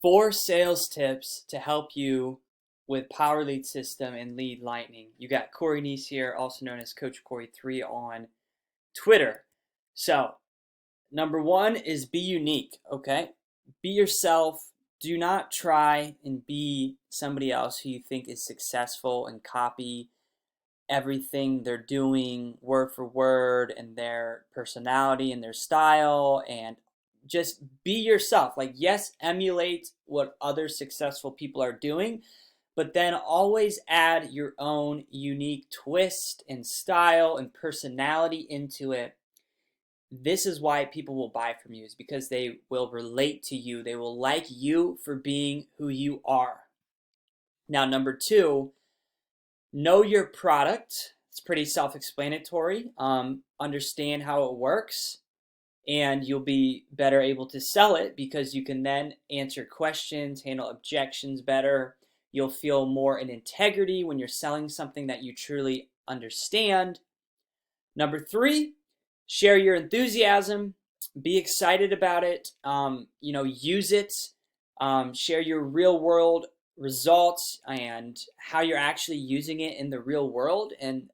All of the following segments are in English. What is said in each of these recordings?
4 sales tips to help you with Power Lead System and Lead Lightning. You got Corey Neese here, also known as Coach Corey3 on Twitter. So, number 1 is be unique, okay? Be yourself. Do not try and be somebody else who you think is successful and copy everything they're doing word for word and their personality and their style, and just be yourself. Like, yes, emulate what other successful people are doing, but then always add your own unique twist and style and personality into it. This is why people will buy from you, is because they will relate to you. They will like you for being who you are. Now, number 2, know your product. It's pretty self-explanatory. Understand how it works, and you'll be better able to sell it because you can then answer questions, handle objections better. You'll feel more in integrity when you're selling something that you truly understand. Number 3, share your enthusiasm. Be excited about it. Use it. Share your real world results and how you're actually using it in the real world, and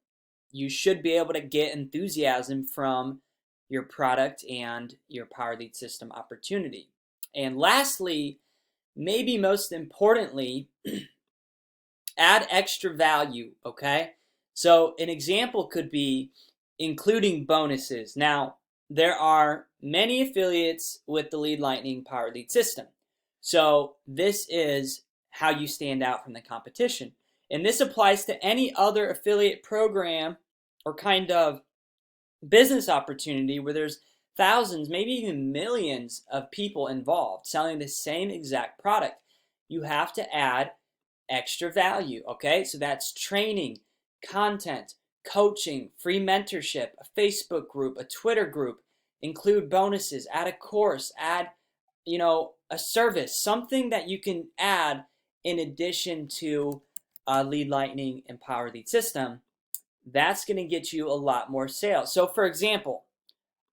you should be able to get enthusiasm from your product and your Power Lead System opportunity. And lastly, maybe most importantly, add extra value, okay? So an example could be including bonuses. Now, there are many affiliates with the Lead Lightning Power Lead System. So this is how you stand out from the competition. And this applies to any other affiliate program or kind of business opportunity where there's thousands, maybe even millions of people involved selling the same exact product. You have to add extra value, okay? So that's training, content, coaching, free mentorship, a Facebook group, a Twitter group, include bonuses, add a course, add, a service, something that you can add in addition to Lead Lightning and Power Lead System. That's going to get you a lot more sales. So for example,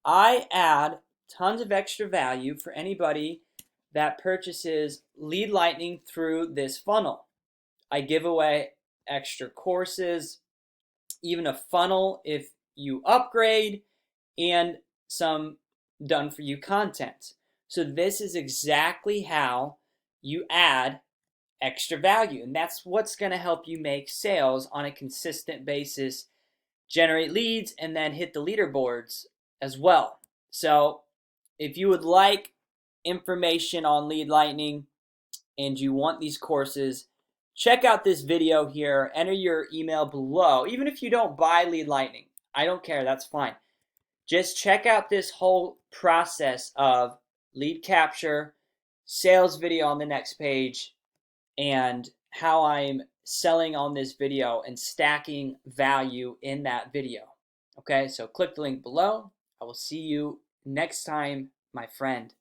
I add tons of extra value for anybody that purchases Lead Lightning through this funnel. I give away extra courses, even a funnel if you upgrade, and some done for you content. So this is exactly how you add extra value, and that's what's going to help you make sales on a consistent basis, generate leads, and then hit the leaderboards as well. So if you would like information on Lead Lightning and you want these courses, check out this video here, enter your email below. Even if you don't buy Lead Lightning, I don't care, that's fine. Just check out this whole process of lead capture, sales video on the next page, and how I'm selling on this video and stacking value in that video. Okay, so click the link below. I will see you next time, my friend.